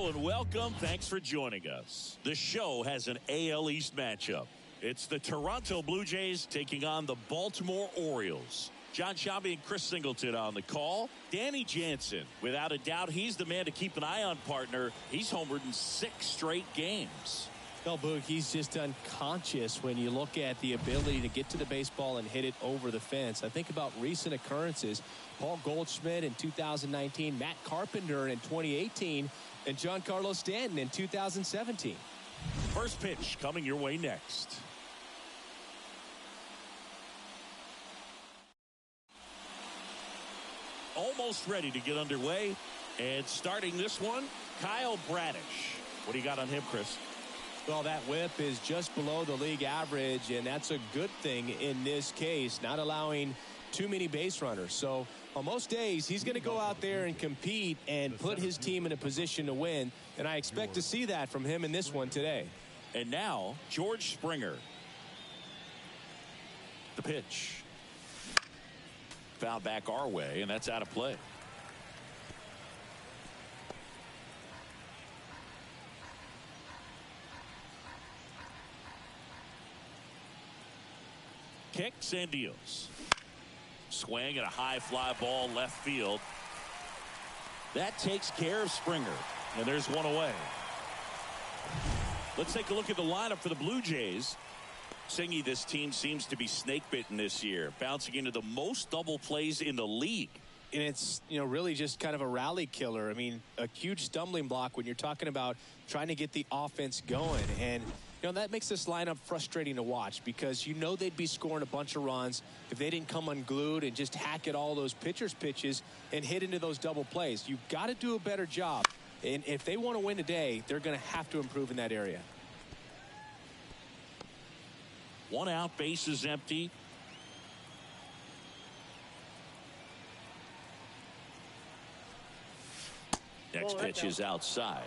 Hello and welcome. Thanks for joining us. The show has an AL East matchup. It's the Toronto Blue Jays taking on the Baltimore Orioles. John Shabby and Chris Singleton on the call. Danny Jansen, without a doubt, he's the man to keep an eye on, partner. He's homered in 6 straight games. Well, Boog, he's just unconscious when you look at the ability to get to the baseball and hit it over the fence. I think about recent occurrences. Paul Goldschmidt in 2019, Matt Carpenter in 2018, and Giancarlo Stanton in 2017. First pitch coming your way next. Almost ready to get underway. And starting this one, Kyle Bradish. What do you got on him, Chris? Well, that whip is just below the league average, and that's a good thing in this case, not allowing too many base runners. So on most days, he's going to go out there and compete and put his team in a position to win, and I expect to see that from him in this one today. And now, George Springer. The pitch. Foul back our way, and that's out of play. Kicks and deals. Swing and a high fly ball left field. That takes care of Springer. And there's one away. Let's take a look at the lineup for the Blue Jays. Singy, this team seems to be snake bitten this year, bouncing into the most double plays in the league. And it's, really just kind of a rally killer. I mean, a huge stumbling block when you're talking about trying to get the offense going. And that makes this lineup frustrating to watch because they'd be scoring a bunch of runs if they didn't come unglued and just hack at all those pitchers' pitches and hit into those double plays. You've got to do a better job. And if they want to win today, they're going to have to improve in that area. 1 out, base is empty. Next pitch is outside.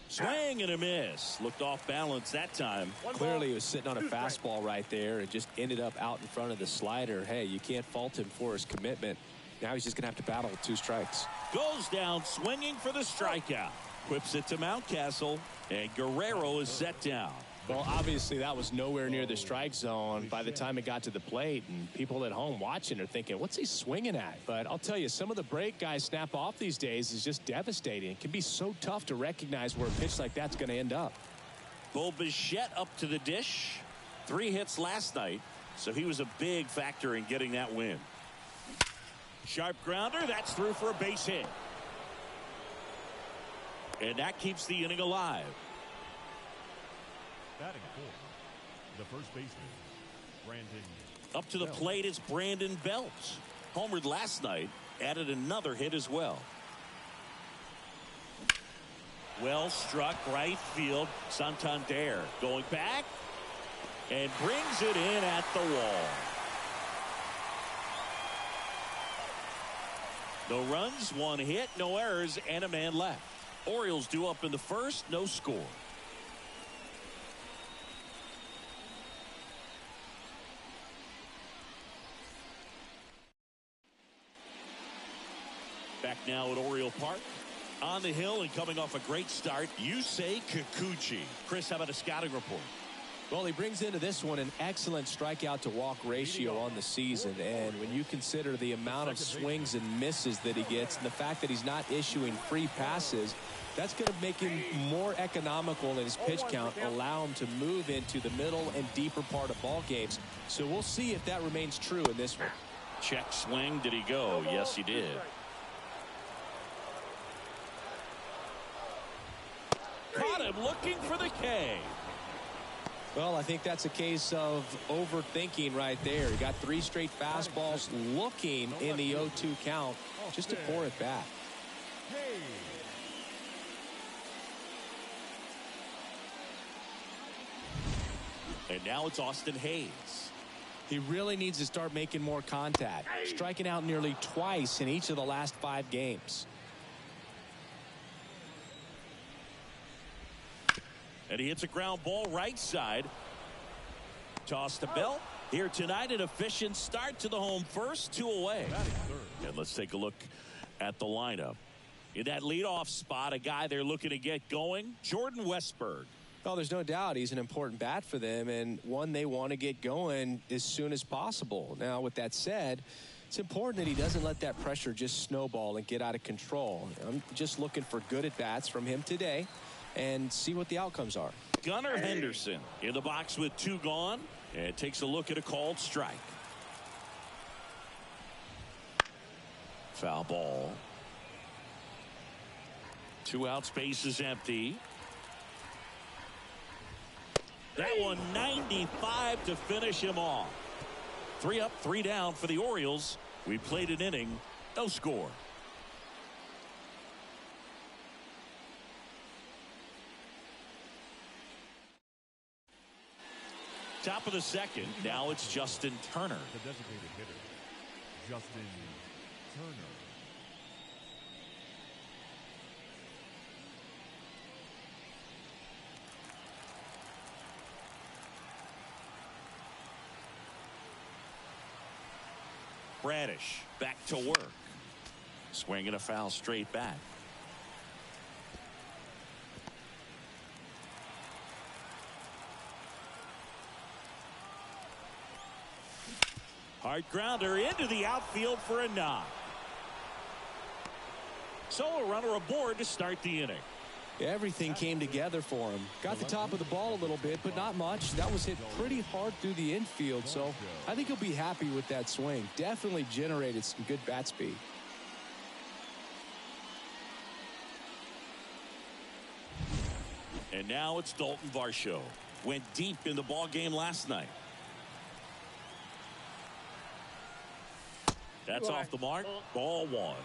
Swing and a miss. Looked off balance that time. Clearly he was sitting on a fastball right there and just ended up out in front of the slider. Hey, you can't fault him for his commitment. Now he's just going to have to battle with 2 strikes. Goes down swinging for the strikeout. Whips it to Mountcastle, and Guerrero is set down. Well, obviously that was nowhere near the strike zone by the time it got to the plate, and people at home watching are thinking, what's he swinging at? But I'll tell you, some of the break guys snap off these days is just devastating. It can be so tough to recognize where a pitch like that's going to end up. Bo Bichette up to the dish. 3 hits last night, so he was a big factor in getting that win. Sharp grounder, that's through for a base hit. And that keeps the inning alive. Batting 4, the first baseman, Brandon. Up to the plate is Brandon Belt. Homered last night, added another hit as well. Well struck right field. Santander going back and brings it in at the wall. No runs, 1 hit, no errors, and a man left. Orioles due up in the first, no score. Back now at Oriole Park. On the hill and coming off a great start, Yusei Kikuchi. Chris, how about a scouting report? Well, he brings into this one an excellent strikeout to walk ratio on the season. And when you consider the amount of swings and misses that he gets and the fact that he's not issuing free passes, that's going to make him more economical in his pitch count, allow him to move into the middle and deeper part of ball games. So we'll see if that remains true in this one. Check swing. Did he go? Yes, he did. Caught him looking for the K. Well, I think that's a case of overthinking right there. He got 3 straight fastballs looking in the 0-2 count just to pour it back. And now it's Austin Hayes. He really needs to start making more contact, striking out nearly twice in each of the last 5 games. And he hits a ground ball right side. Toss to Bell. Here tonight, an efficient start to the home first, 2 away. And let's take a look at the lineup. In that leadoff spot, a guy they're looking to get going, Jordan Westburg. Oh, there's no doubt he's an important bat for them and one they want to get going as soon as possible. Now, with that said, it's important that he doesn't let that pressure just snowball and get out of control. I'm just looking for good at-bats from him today and see what the outcomes are. Gunnar Henderson in the box with 2 gone and takes a look at a called strike. Foul ball. 2 out, space is empty. That one 95 to finish him off. 3 up, 3 down for the Orioles. We played an inning, no score. Top of the second. Now it's Justin Turner. The designated hitter, Justin Turner. Bradish back to work. Swinging a foul straight back. Hard grounder into the outfield for a knock. So a runner aboard to start the inning. Everything came together for him. Got the top of the ball a little bit, but not much. That was hit pretty hard through the infield, so I think he'll be happy with that swing. Definitely generated some good bat speed. And now it's Dalton Varsho. Went deep in the ball game last night. That's off the mark. Ball 1.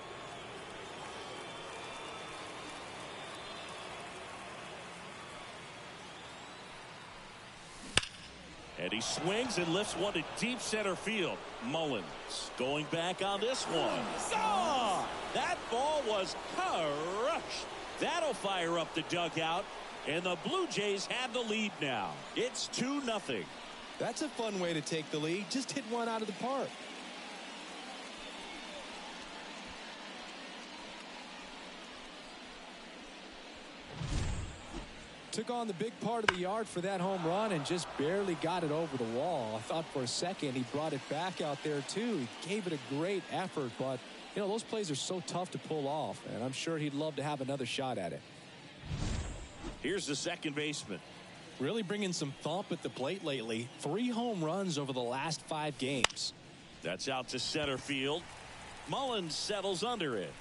And he swings and lifts one to deep center field. Mullins going back on this one. Oh, that ball was crushed. That'll fire up the dugout. And the Blue Jays have the lead now. It's 2-0. That's a fun way to take the lead. Just hit one out of the park. Took on the big part of the yard for that home run and just barely got it over the wall. I thought for a second he brought it back out there too. He gave it a great effort, but you know, those plays are so tough to pull off, and I'm sure he'd love to have another shot at it. Here's the second baseman. Really bringing some thump at the plate lately. 3 home runs over the last 5 games. That's out to center field. Mullins settles under it.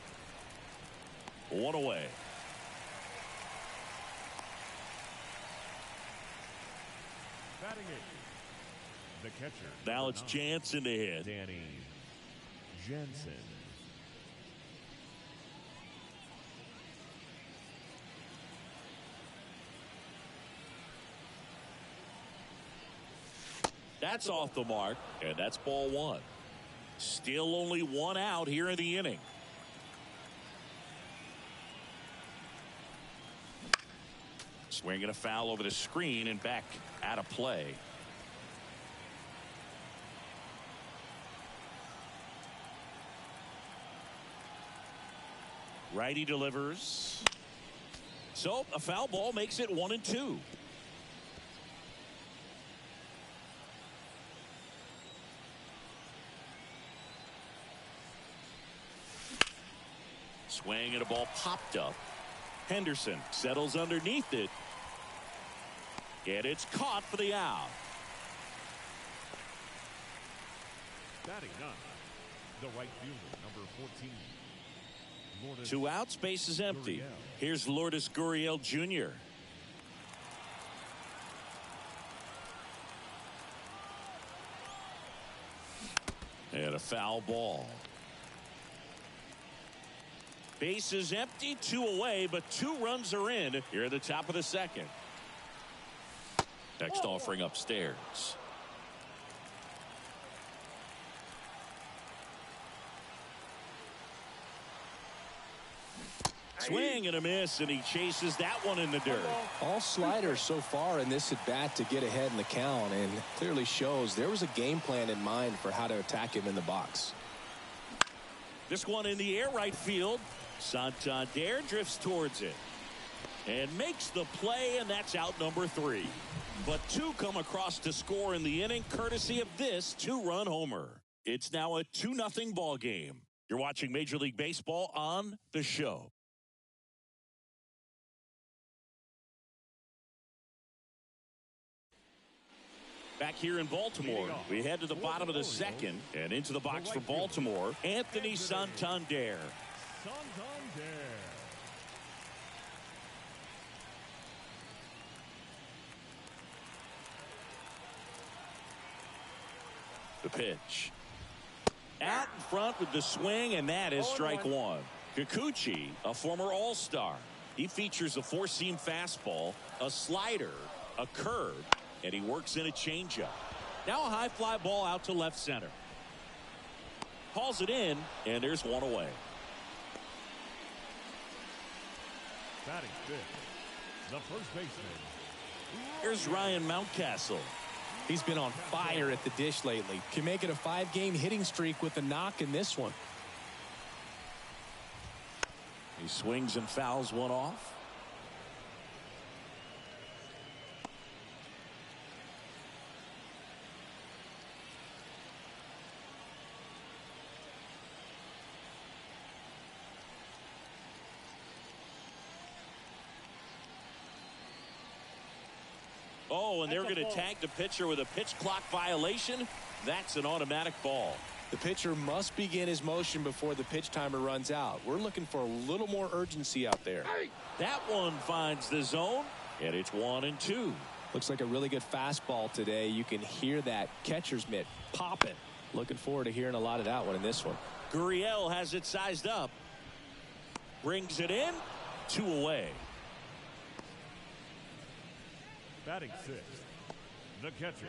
1 away. Batting it, the catcher. Now it's Jansen to hit. Danny Jansen. That's off the mark, and that's ball 1. Still only 1 out here in the inning. Swinging a foul over the screen and back out of play. Righty delivers. So a foul ball makes it 1-2. Swing and a ball popped up. Henderson settles underneath it. And it's caught for the out. Batting 9, the right fielder, number 14. Lourdes 2 outs, base is empty. Gurriel. Here's Lourdes Gurriel Jr. And a foul ball. Base is empty, 2 away, but 2 runs are in here at the top of the second. Next offering upstairs. swing and a miss, and he chases that one in the dirt. All sliders so far in this at bat to get ahead in the count, and clearly shows there was a game plan in mind for how to attack him in the box. This one in the air right field. Santander drifts towards it and makes the play, and that's out number 3. But 2 come across to score in the inning, courtesy of this 2-run homer. It's now a 2-0 ball game. You're watching Major League Baseball on The Show. Back here in Baltimore, we head to the bottom of the second and into the box for Baltimore, Anthony Santander. The pitch. Out in front with the swing, and that is strike 1. Kikuchi, a former All-Star. He features a 4-seam fastball, a slider, a curve, and he works in a changeup. Now a high fly ball out to left center. Hauls it in, and there's one away. Batting fifth, the first baseman. Here's Ryan Mountcastle. He's been on fire at the dish lately. Can make it a 5-game hitting streak with a knock in this one. He swings and fouls one off. Oh, and they're going to tag the pitcher with a pitch clock violation. That's an automatic ball. The pitcher must begin his motion before the pitch timer runs out. We're looking for a little more urgency out there. That one finds the zone, and it's 1-2. Looks like a really good fastball today. You can hear that catcher's mitt popping. Looking forward to hearing a lot of that one in this one. Gurriel has it sized up. Brings it in. 2 away. Batting sixth, the catcher.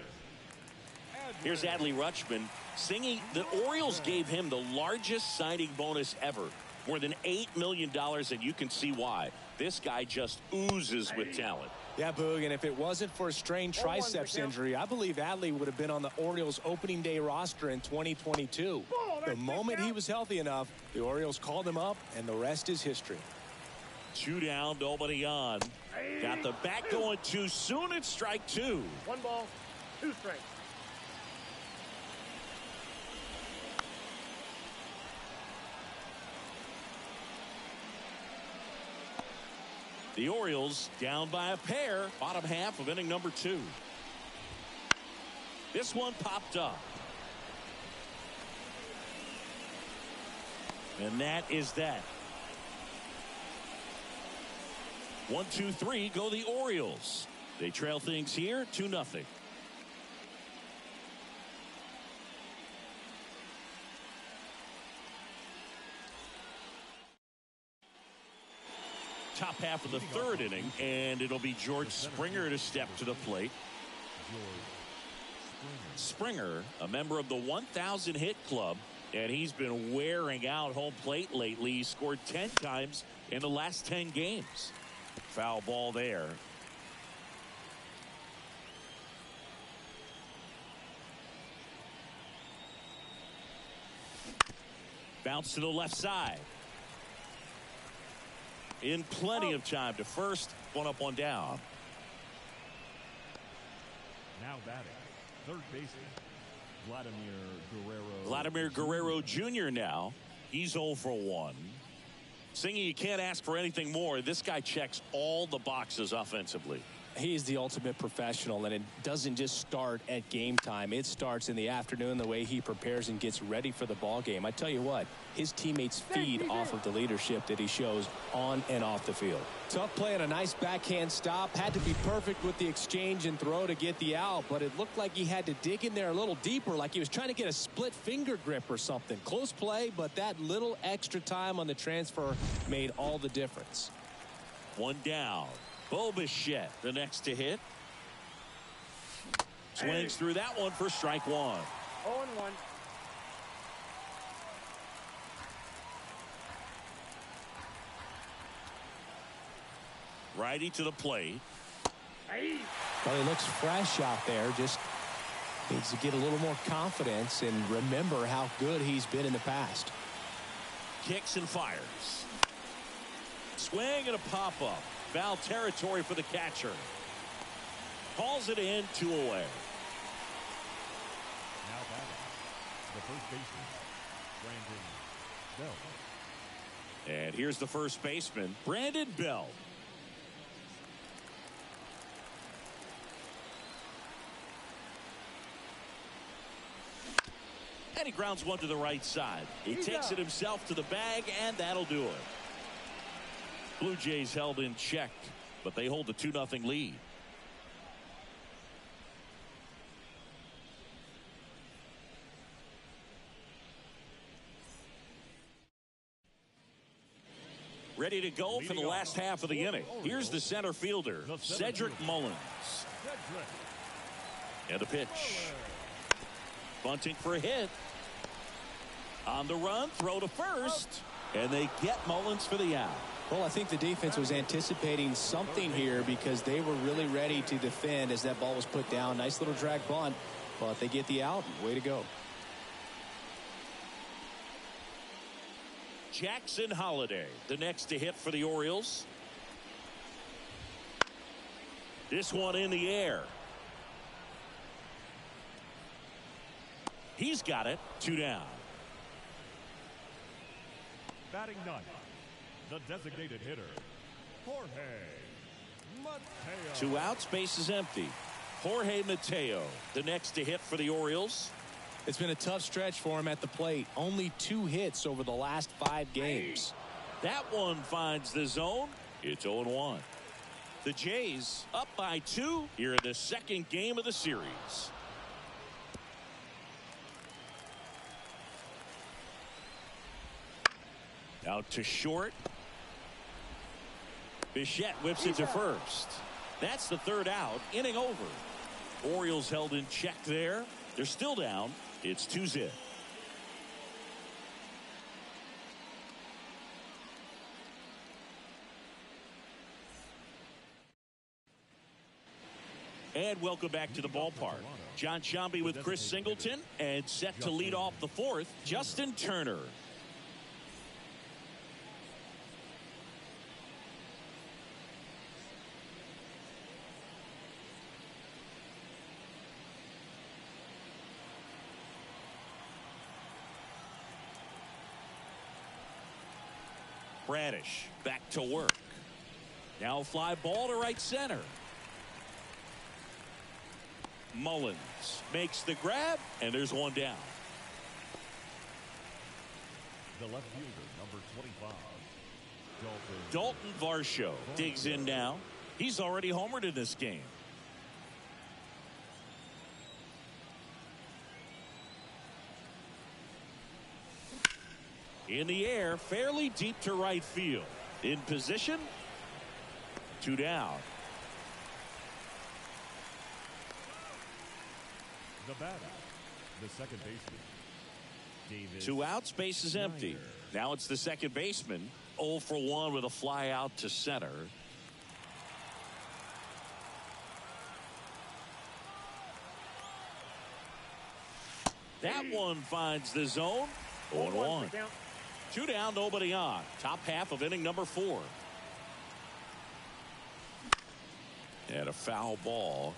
Here's Adley Rutschman singing. The Orioles gave him the largest signing bonus ever, more than $8 million, and you can see why. This guy just oozes with talent. Yeah, Boog, and if it wasn't for a strained triceps injury, I believe Adley would have been on the Orioles opening day roster in 2022. The moment he was healthy enough, the Orioles called him up, and the rest is history. 2 down, nobody on. Got the bat going too soon. It's strike 2. 1 ball, 2 strikes. The Orioles down by a pair, bottom half of inning number 2. This one popped up. And that is that. 1, 2, 3 go the Orioles. They trail things here 2-0. Top half of the 3rd inning, and it'll be George Springer to step to the plate. Springer, a member of the 1,000 hit club, and he's been wearing out home plate lately. He scored 10 times in the last 10 games. Foul ball there. Bounce to the left side. In plenty of time to first. 1 up, 1 down. Now batting, third baseman, Vladimir Guerrero Jr. now. He's 0 for 1. Singing, you can't ask for anything more. This guy checks all the boxes offensively. He's the ultimate professional, and it doesn't just start at game time. It starts in the afternoon, the way he prepares and gets ready for the ball game. I tell you what, his teammates feed off of the leadership that he shows on and off the field. Tough play and a nice backhand stop. Had to be perfect with the exchange and throw to get the out, but it looked like he had to dig in there a little deeper, like he was trying to get a split finger grip or something. Close play, but that little extra time on the transfer made all the difference. 1 down. Bo Bichette, the next to hit. Swings through that one for strike 1. 0-1. Righty to the plate. Well, he looks fresh out there. Just needs to get a little more confidence and remember how good he's been in the past. Kicks and fires. Swing and a pop-up. Foul territory for the catcher. Calls it in, 2 away. Now batting, the first baseman, Brandon Bell. And here's the first baseman, Brandon Bell. And he grounds one to the right side. He takes it himself to the bag, and that'll do it. Blue Jays held in check, but they hold a 2-0 lead. Ready to go for the last half of the inning. Here's the center fielder, Cedric Mullins. And a pitch. Bunting for a hit. On the run, throw to first. And they get Mullins for the out. Well, I think the defense was anticipating something here because they were really ready to defend as that ball was put down. Nice little drag bunt, but they get the out. Way to go. Jackson Holliday, the next to hit for the Orioles. This one in the air. He's got it. 2 down. Batting ninth, the designated hitter, Jorge Mateo. 2 outs, base is empty. Jorge Mateo, the next to hit for the Orioles. It's been a tough stretch for him at the plate. Only 2 hits over the last 5 games. That one finds the zone. It's 0-1. The Jays up by 2 here in the second game of the series. Out to short. Bichette whips it to first. That's the 3rd out. Inning over. Orioles held in check there. They're still down. It's 2-0. And welcome back to the ballpark. John Sciambi with Chris Singleton, and set to lead off the 4th, Justin Turner. Bradish back to work. Now a fly ball to right center. Mullins makes the grab, and there's one down. The left fielder, number 25, Dalton Varsho digs in now. He's already homered in this game. In the air, fairly deep to right field. In position. 2 down. The batter, the second baseman, Davis. 2 outs, base is empty. Now it's the second baseman. 0 for 1 with a fly out to center. That one finds the zone. 0-1. 2 down, nobody on. Top half of inning number 4. And a foul ball.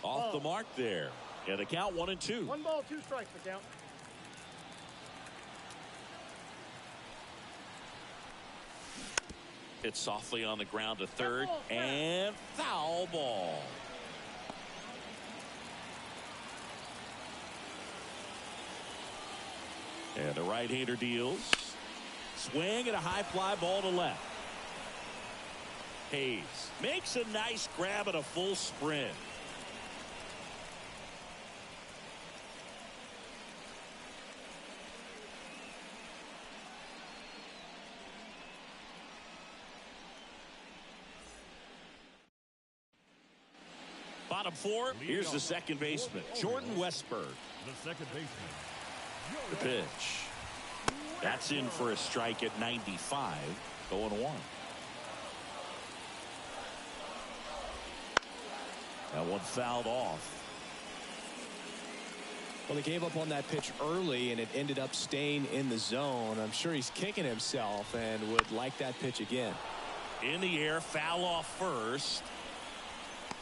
Off the mark there. And the count 1-2. 1 ball, 2 strikes, the count. Hit softly on the ground to third, and foul ball. And the right-hander deals. Swing and a high fly ball to left. Hayes makes a nice grab at a full sprint. Bottom four, here's the second baseman, Jordan Westburg. The second baseman. The pitch. That's in for a strike at 95. 0-1. That one fouled off. Well, they gave up on that pitch early, and it ended up staying in the zone. I'm sure he's kicking himself and would like that pitch again. In the air, foul off first.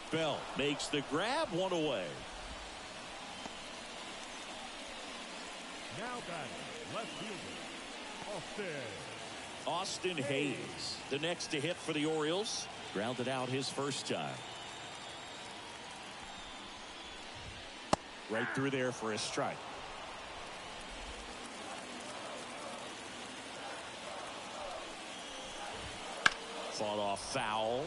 Bell makes the grab, one away. Now batting, left fielder, Austin Hayes, the next to hit for the Orioles. Grounded out his first time. Right through there for a strike. Fought off foul.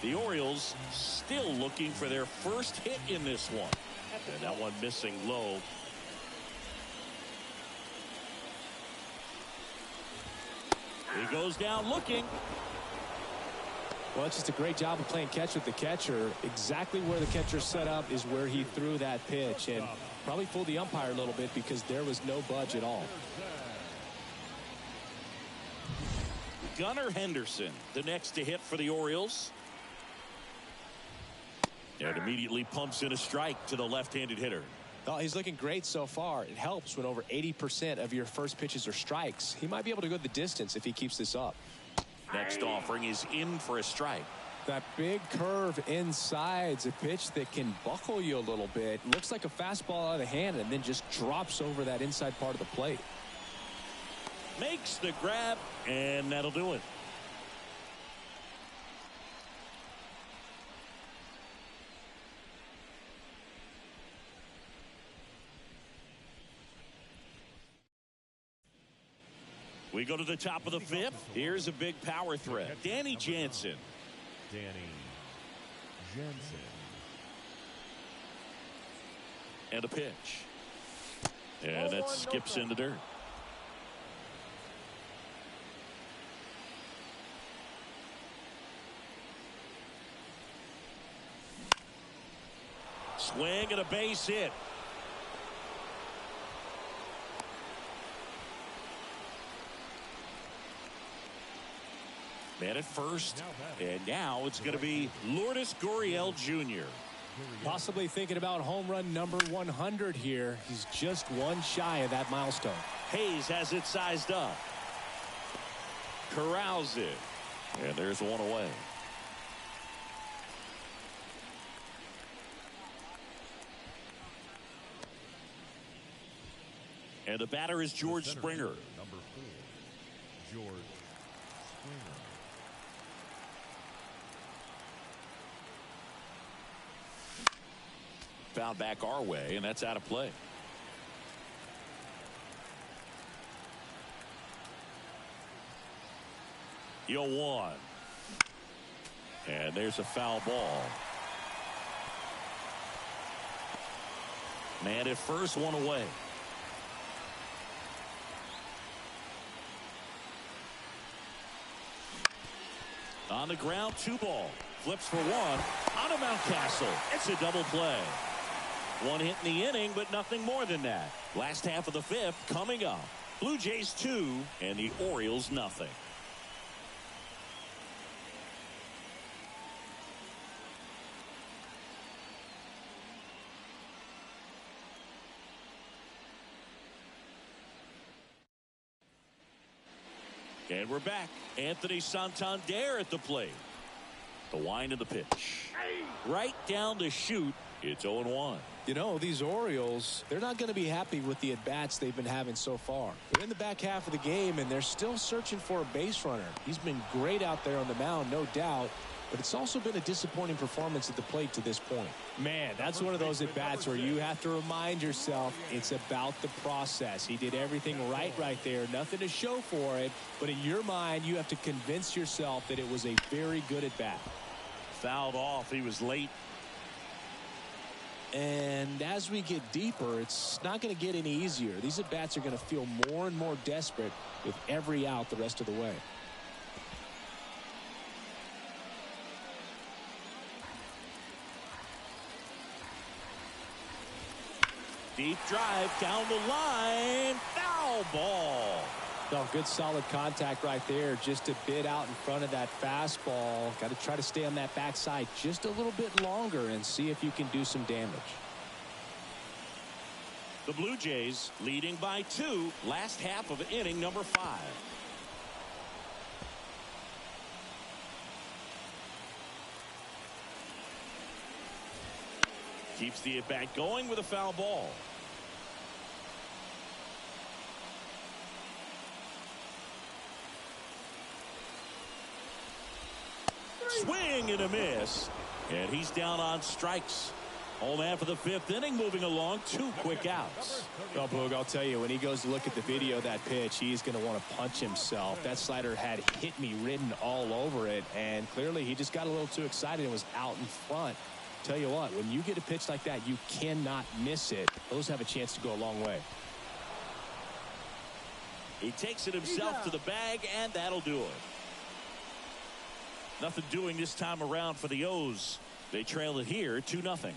The Orioles still looking for their first hit in this one. And that one missing low. He goes down looking. Well, it's just a great job of playing catch with the catcher. Exactly where the catcher set up is where he threw that pitch, and probably fooled the umpire a little bit because there was no budge at all. Gunnar Henderson, the next to hit for the Orioles. And immediately pumps in a strike to the left-handed hitter. Oh, he's looking great so far. It helps when over 80% of your first pitches are strikes. He might be able to go the distance if he keeps this up. Next offering is in for a strike. That big curve inside's a pitch that can buckle you a little bit. Looks like a fastball out of the hand and then just drops over that inside part of the plate. Makes the grab, and that'll do it. We go to the top of the fifth. Here's a big power threat. Danny Jansen. Danny Jansen. And a pitch. And that skips in the dirt. Swing and a base hit. Man at first, and now it's going to be Lourdes Gurriel Jr. Possibly thinking about home run number 100 here. He's just one shy of that milestone. Hayes has it sized up. Corrals it. And there's one away. And the batter is George Springer. Number 4, George Springer. Found back our way, and that's out of play. Yo, 1. And there's a foul ball. Man at first, one away. On the ground, 2 ball. Flips for 1. Out of Mountcastle. It's a double play. 1 hit in the inning, but nothing more than that. Last half of the 5th coming up. Blue Jays 2 and the Orioles nothing. And we're back. Anthony Santander at the plate. The wind of the pitch. Right down the chute. It's 0-1. You know, these Orioles, they're not going to be happy with the at-bats they've been having so far. They're in the back half of the game, and they're still searching for a base runner. He's been great out there on the mound, no doubt, but it's also been a disappointing performance at the plate to this point. Man, that's one of those at-bats where you have to remind yourself it's about the process. He did everything right there. Nothing to show for it, but in your mind, you have to convince yourself that it was a very good at-bat. Fouled off. He was late. And as we get deeper, it's not going to get any easier. These at-bats are going to feel more and more desperate with every out the rest of the way. Deep drive down the line. Foul ball. Oh, good solid contact right there. Just a bit out in front of that fastball. Got to try to stay on that backside just a little bit longer and see if you can do some damage. The Blue Jays leading by 2. Last half of inning number 5. Keeps the at-bat going with a foul ball. Swing and a miss. And he's down on strikes. Home half of the 5th inning moving along. 2 quick outs. Well, Boog, I'll tell you, when he goes to look at the video of that pitch, he's going to want to punch himself. That slider had hit me written all over it, and clearly he just got a little too excited and was out in front. Tell you what, when you get a pitch like that, you cannot miss it. Those have a chance to go a long way. He takes it himself to the bag, and that'll do it. Nothing doing this time around for the O's. They trail it here 2-0.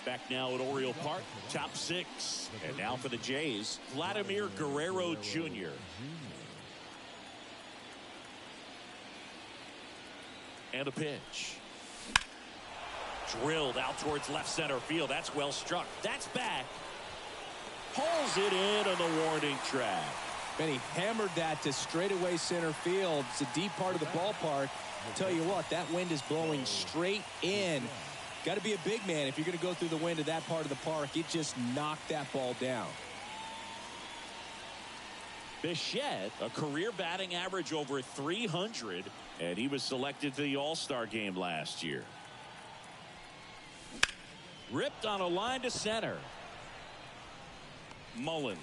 Back now at Oriole Park, top 6. And now for the Jays, Vladimir Guerrero Jr. And a pitch. Drilled out towards left center field. That's well struck. That's back. Pulls it in on the warning track. And he hammered that to straightaway center field. It's a deep part of the ballpark. I'll tell you what, that wind is blowing straight in. Got to be a big man if you're going to go through the wind of that part of the park. It just knocked that ball down. Bichette, a career batting average over 300, and he was selected to the All-Star game last year. Ripped on a line to center. Mullins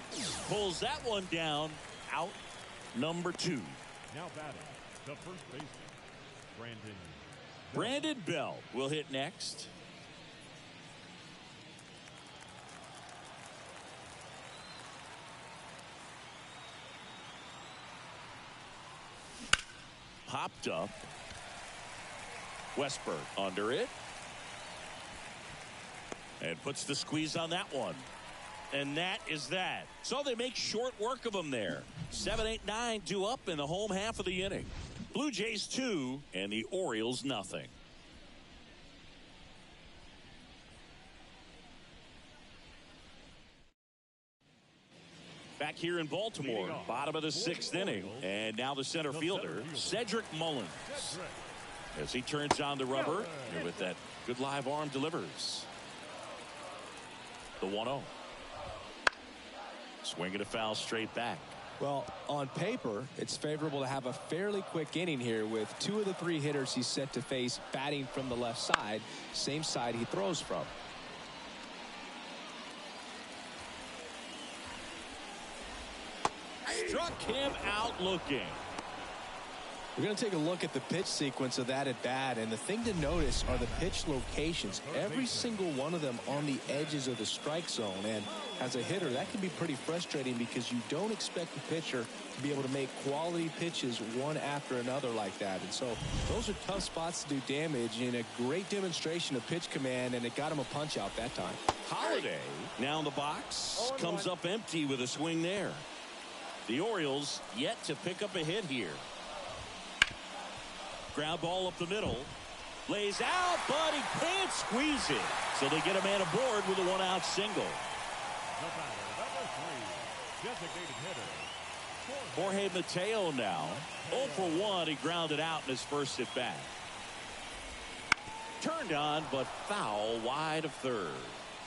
pulls that one down. Out number 2. Now batting, the first baseman, Brandon Bell will hit next. Popped up. Westberg under it. And puts the squeeze on that one. And that is that. So they make short work of him there. 7, 8, 9 due up in the home half of the inning. Blue Jays 2 and the Orioles nothing. Back here in Baltimore, bottom of the 6th inning. And now the center fielder, Cedric Mullins. As he turns on the rubber, and with that good live arm delivers. The 1-0. Swinging a foul straight back. Well, on paper, it's favorable to have a fairly quick inning here with 2 of the 3 hitters he's set to face batting from the left side, same side he throws from. Struck him out looking. We're going to take a look at the pitch sequence of that at bat, and the thing to notice are the pitch locations. Every single one of them on the edges of the strike zone, and as a hitter, that can be pretty frustrating because you don't expect the pitcher to be able to make quality pitches one after another like that. And so those are tough spots to do damage, and a great demonstration of pitch command, and it got him a punch out that time. Holiday now in the box, comes up empty with a swing there. The Orioles yet to pick up a hit here. Ground ball up the middle. Lays out, but he can't squeeze it. So they get a man aboard with a 1-out single. The batter, number 3, designated hitter, Jorge Mateo now. 0 for 1. He grounded out in his first at bat. Turned on, but foul wide of third.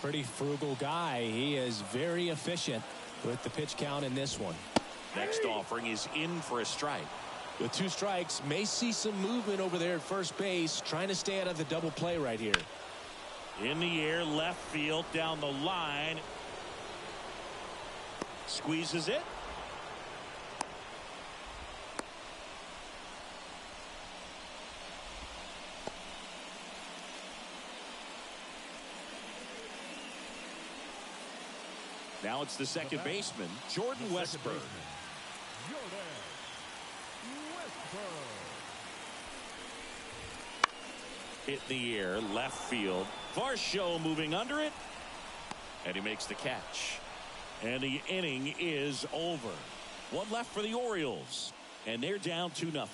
Pretty frugal guy. He is very efficient with the pitch count in this one. Next offering is in for a strike. With 2 strikes, may see some movement over there at first base, trying to stay out of the double play right here. In the air, left field, down the line. Squeezes it. Now it's the second baseman, Jordan Westberg. Hit in the air, left field. Varsho moving under it. And he makes the catch. And the inning is over. One left for the Orioles. And they're down 2-0.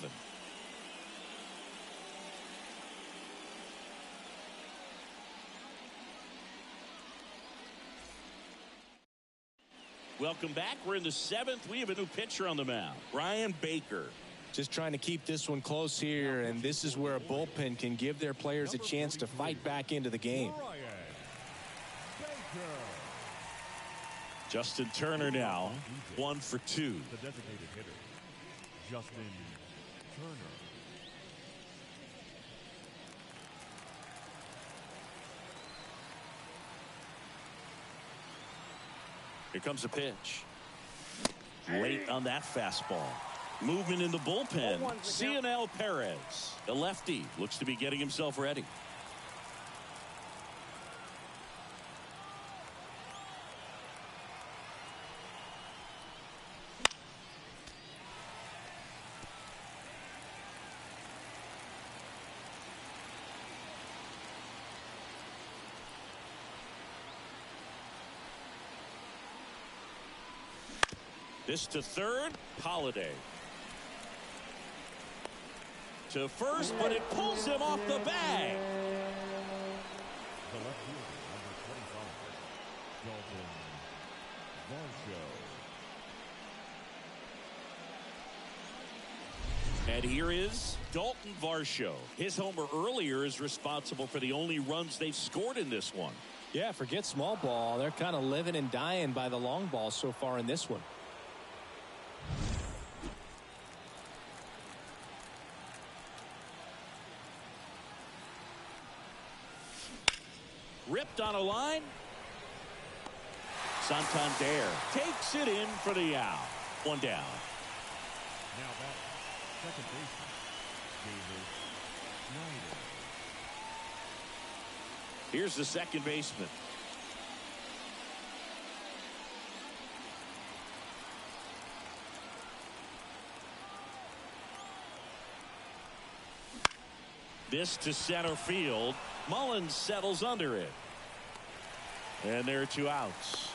Welcome back. We're in the 7th. We have a new pitcher on the mound, Brian Baker. Just trying to keep this one close here, and this is where a bullpen can give their players a chance to fight back into the game. Justin Turner now 1 for 2. The designated hitter, Justin Turner. Here comes a pitch. Late on that fastball. Movement in the bullpen. Cionel Perez, the lefty, looks to be getting himself ready. This to third, Holiday. To first, but it pulls him off the bag. The left fielder, number 25, Dalton Varsho. And here is Dalton Varsho. His homer earlier is responsible for the only runs they've scored in this one. Yeah, forget small ball. They're kind of living and dying by the long ball so far in this one. Ripped on a line. Santander takes it in for the out. One down. Now back, second baseman, David Snyder. Here's the second baseman. This to center field. Mullins settles under it. And there are 2 outs.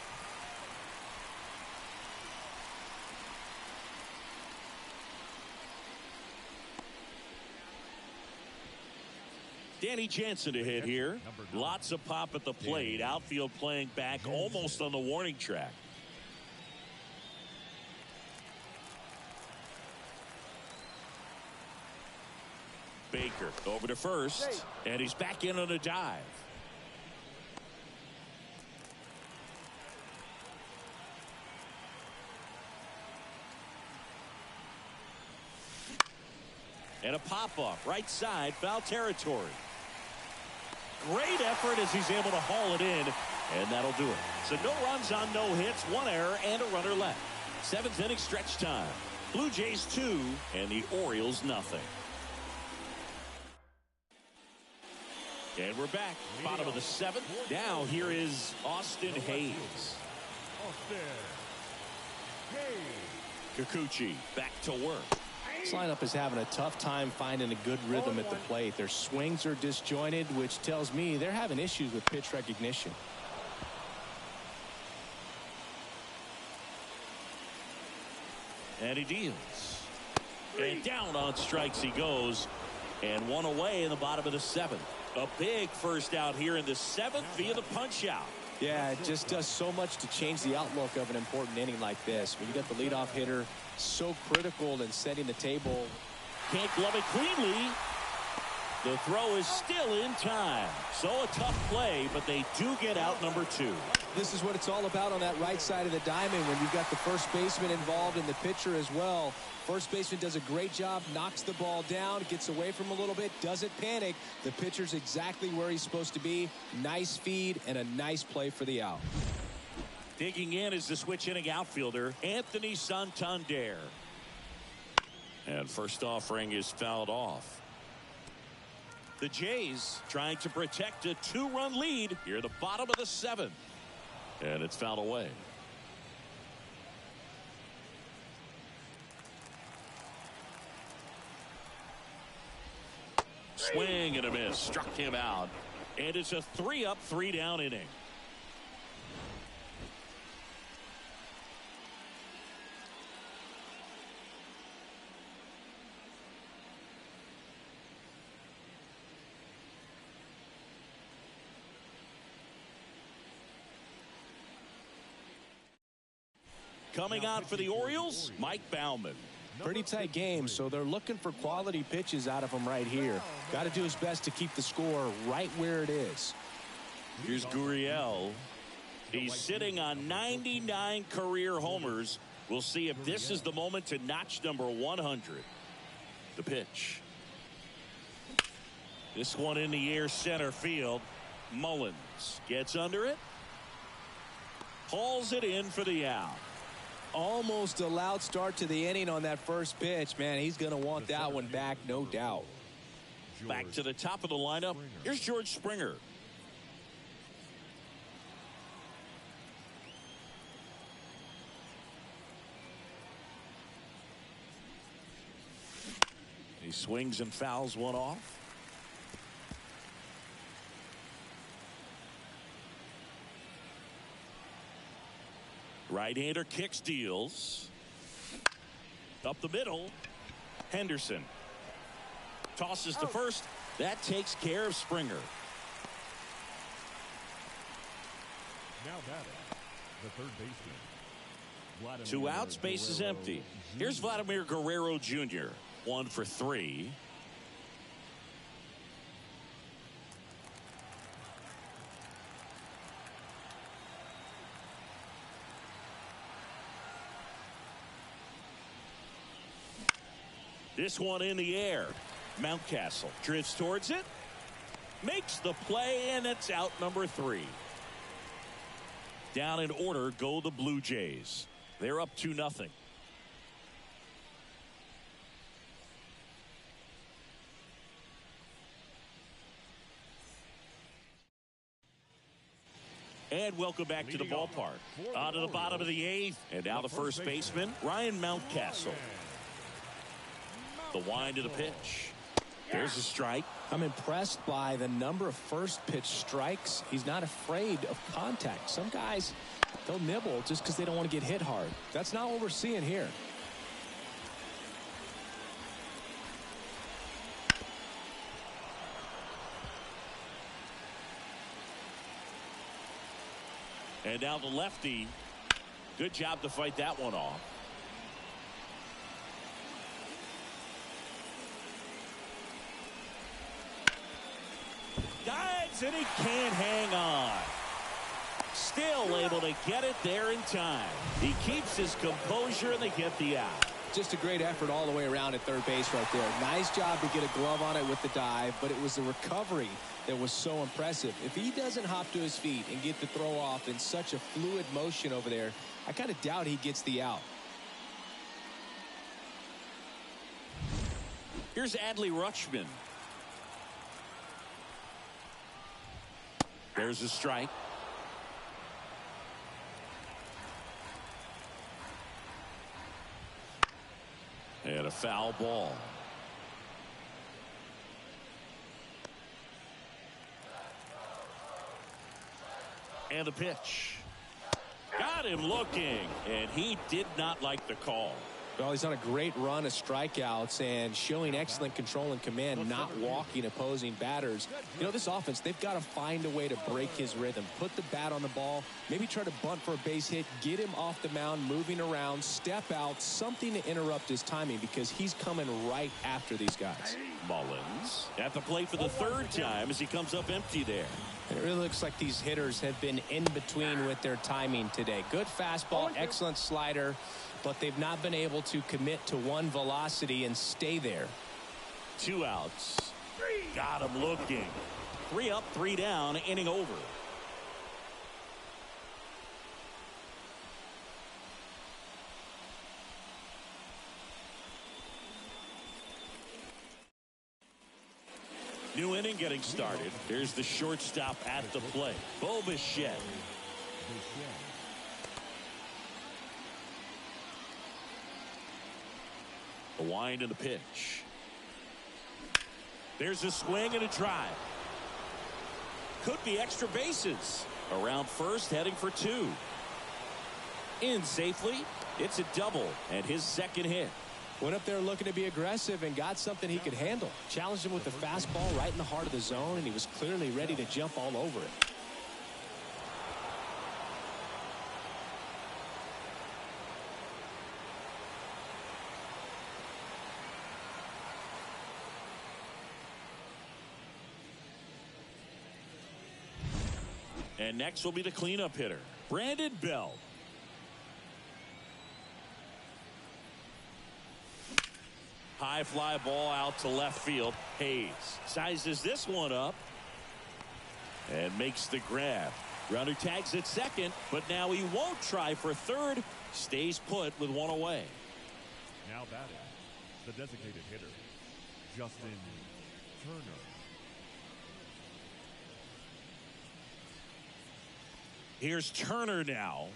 Danny Jansen to hit here. Lots of pop at the plate. Outfield playing back almost on the warning track. Baker over to first, and he's back in on a dive. And a pop-off right side, foul territory. Great effort as he's able to haul it in, and that'll do it. So no runs on no hits, 1 error, and a runner left. 7th inning stretch time. Blue Jays 2 and the Orioles nothing. And we're back, bottom of the 7th. Now here is Austin Hayes. Kikuchi back to work. This lineup is having a tough time finding a good rhythm at the plate. Their swings are disjointed, which tells me they're having issues with pitch recognition. And he deals. And down on strikes he goes. And 1 away in the bottom of the 7th. A big first out here in the 7th via the punch out. Yeah, it just does so much to change the outlook of an important inning like this. When you got the leadoff hitter so critical in setting the table. Can't glove it cleanly. The throw is still in time. So a tough play, but they do get out number 2. This is what it's all about on that right side of the diamond when you've got the first baseman involved and the pitcher as well. First baseman does a great job, knocks the ball down, gets away from a little bit, doesn't panic. The pitcher's exactly where he's supposed to be. Nice feed and a nice play for the out. Digging in is the switch inning outfielder, Anthony Santander. And first offering is fouled off. The Jays trying to protect a 2-run lead here at the bottom of the 7th. And it's fouled away. swing and a miss. Struck him out. And it's a 3-up, 3-down inning. Coming on for the Orioles, Mike Baumann. Pretty tight game, so they're looking for quality pitches out of him right here. Got to do his best to keep the score right where it is. Here's Gurriel. He's sitting on 99 career homers. We'll see if this is the moment to notch number 100. The pitch. This one in the air, center field. Mullins gets under it. Hauls it in for the out. Almost a loud start to the inning on that first pitch. Man, he's going to want that one back, no doubt. Back to the top of the lineup. Here's George Springer. He swings and fouls one off. Right-hander kicks, deals. Up the middle. Henderson. Tosses to first. That takes care of Springer. Now batting, the third baseman. Two outs, base is empty. Here's Vladimir Guerrero Jr. 1 for 3. This one in the air. Mountcastle drifts towards it. Makes the play, and it's out number 3. Down in order go the Blue Jays. They're up 2-0. And welcome back to the ballpark. On to the bottom of the 8th. And now the first baseman, Ryan Mountcastle. The wind to the pitch. There's a strike. I'm impressed by the number of first pitch strikes. He's not afraid of contact. Some guys, they'll nibble just because they don't want to get hit hard. That's not what we're seeing here. And now the lefty. Good job to fight that one off. Dives, and he can't hang on. Still able to get it there in time. He keeps his composure, and they get the out. Just a great effort all the way around at third base right there. Nice job to get a glove on it with the dive, but it was the recovery that was so impressive. If he doesn't hop to his feet and get the throw off in such a fluid motion over there, I kind of doubt he gets the out. Here's Adley Rutschman. There's a strike. And a foul ball. And the pitch. Got him looking, and he did not like the call. Well, he's on a great run of strikeouts and showing excellent control and command, not walking opposing batters. You know, this offense, they've got to find a way to break his rhythm. Put the bat on the ball, maybe try to bunt for a base hit, get him off the mound, moving around, step out, something to interrupt his timing because he's coming right after these guys. Mullins at the plate for the third time as he comes up empty there. It really looks like these hitters have been in between with their timing today. Good fastball, excellent slider, but they've not been able to commit to one velocity and stay there. 2 outs. Got him looking. 3 up, 3 down, inning over. New inning getting started. Here's the shortstop at the plate, Bo Bichette. The wind and the pitch. There's a swing and a drive. Could be extra bases. Around first, heading for 2. In safely. It's a double and his second hit. Went up there looking to be aggressive and got something he could handle. Challenged him with the fastball right in the heart of the zone, and he was clearly ready to jump all over it. And next will be the cleanup hitter, Brandon Bell. High fly ball out to left field. Hayes sizes this one up and makes the grab. Runner tags at second, but now he won't try for third. Stays put with one away. Now batting, the designated hitter, Justin Turner. Here's Turner now.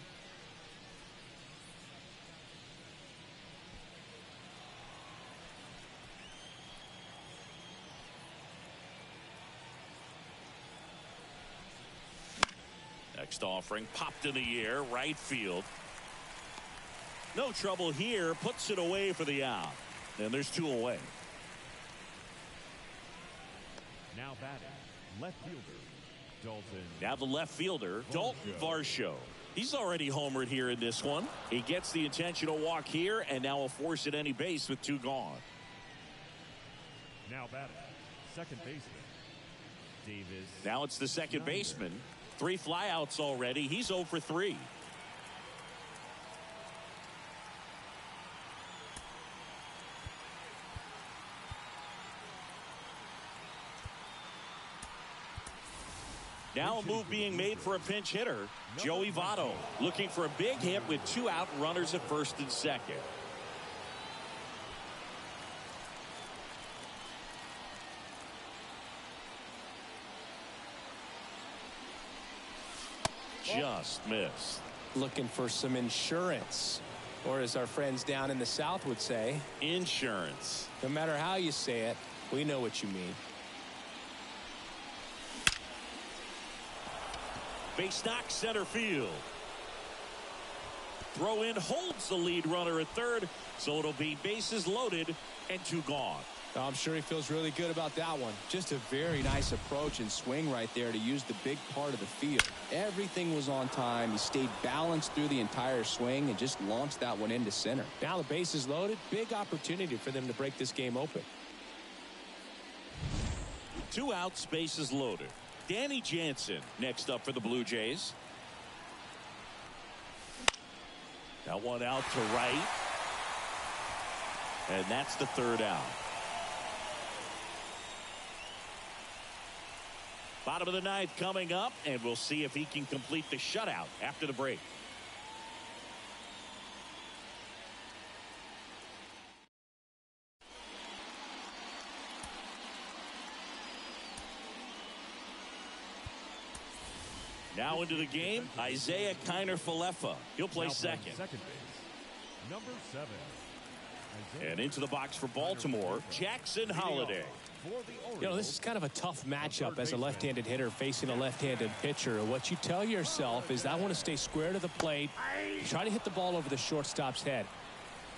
Next offering popped in the air, right field. No trouble here, puts it away for the out. And there's 2 away. Now batting, left fielder, Dalton. Now the left fielder, Dalton Varsho. He's already homered here in this one. He gets the intentional walk here and now will force at any base with 2 gone. Now batting, second baseman, Davis. Now it's the second baseman. 3 flyouts already. He's 0 for 3. Now a move being made for a pinch hitter, Joey Votto, looking for a big hit with 2 out, runners at first and second. Just missed. Looking for some insurance, or as our friends down in the South would say, insurance. No matter how you say it, we know what you mean. Base knock center field. Throw in holds the lead runner at third, so it'll be bases loaded and 2 gone. I'm sure he feels really good about that one. Just a very nice approach and swing right there to use the big part of the field. Everything was on time. He stayed balanced through the entire swing and just launched that one into center. Now the base is loaded. Big opportunity for them to break this game open. 2 outs, bases loaded. Danny Jansen next up for the Blue Jays. Now 1 out to right. And that's the 3rd out. Bottom of the 9th coming up, and we'll see if he can complete the shutout after the break. Now into the game, Isaiah Kiner-Falefa. He'll play second. Second base, number 7. And into the box for Baltimore, Jackson Holliday. You know, this is kind of a tough matchup as a left-handed hitter facing a left-handed pitcher. What you tell yourself is I want to stay square to the plate, try to hit the ball over the shortstop's head.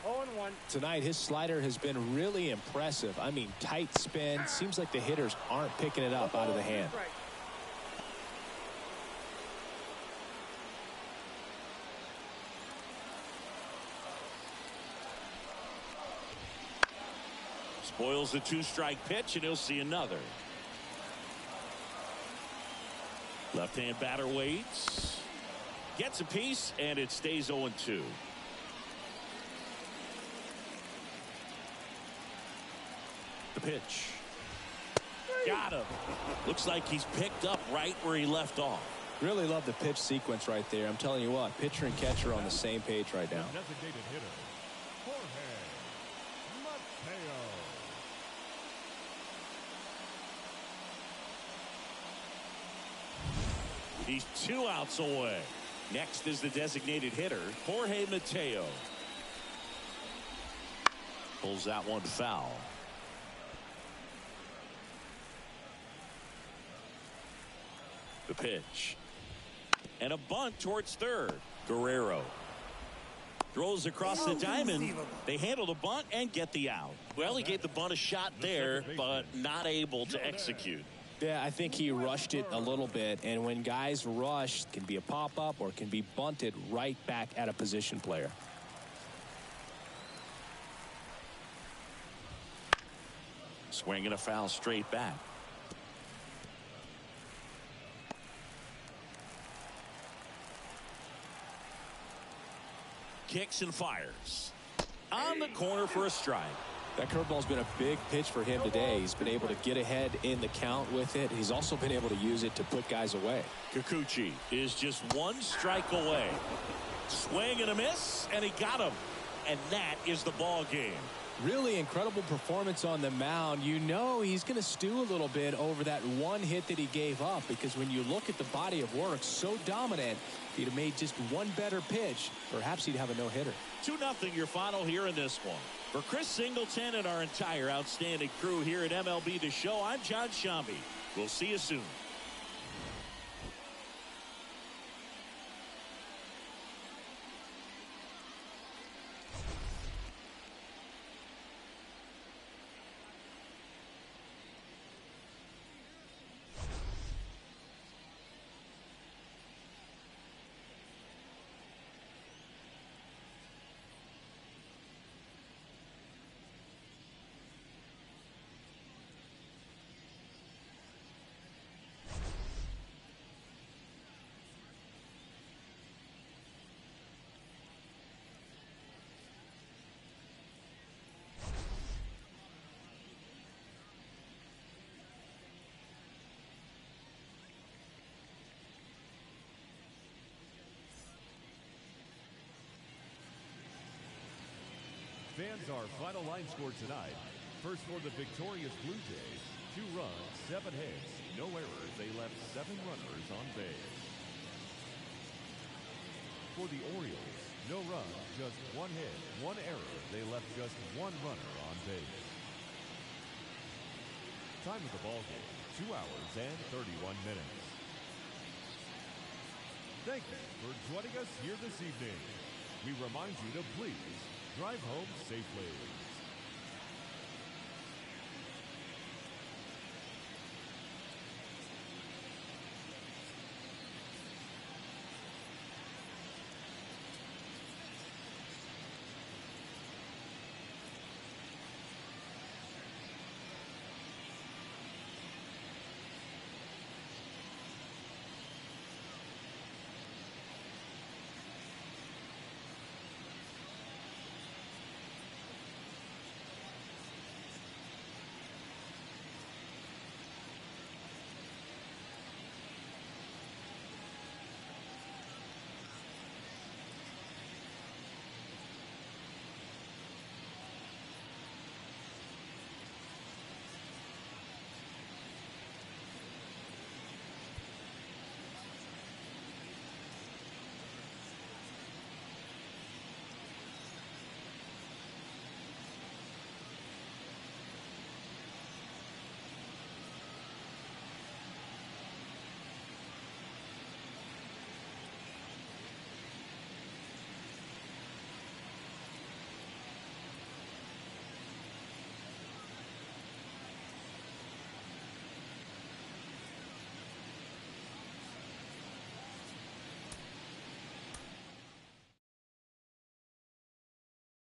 0-1. Tonight, his slider has been really impressive. I mean, tight spin. Seems like the hitters aren't picking it up out of the hand. Spoils the 2-strike pitch, and he'll see another. Left-hand batter waits. Gets a piece, and it stays 0-2. The pitch. Got him. Looks like he's picked up right where he left off. Really love the pitch sequence right there. I'm telling you what, pitcher and catcher are on the same page right now. Designated hitter, He's 2 outs away. Next is the designated hitter, Jorge Mateo. Pulls that one foul. The pitch. And a bunt towards third. Guerrero throws across the diamond. They handle the bunt and get the out. Well, he gave the bunt a shot there, but not able to execute. Yeah, I think he rushed it a little bit, and when guys rush, it can be a pop-up or it can be bunted right back at a position player. Swing and a foul straight back. Kicks and fires. On the corner for a strike. That curveball's been a big pitch for him today. He's been able to get ahead in the count with it. He's also been able to use it to put guys away. Kikuchi is just one strike away. Swing and a miss, and he got him. And that is the ball game. Really incredible performance on the mound. You know he's going to stew a little bit over that one hit that he gave up, because when you look at the body of work, so dominant, if he'd have made just one better pitch, perhaps he'd have a no-hitter. 2-0 your final here in this one. For Chris Singleton and our entire outstanding crew here at MLB The Show, I'm John Shambi. We'll see you soon. Fans, our final line score tonight. First for the victorious Blue Jays, 2 runs, 7 hits, no errors. They left 7 runners on base. For the Orioles, no runs, just 1 hit, 1 error. They left just 1 runner on base. Time of the ball game, 2 hours and 31 minutes. Thank you for joining us here this evening. We remind you to please drive home safely.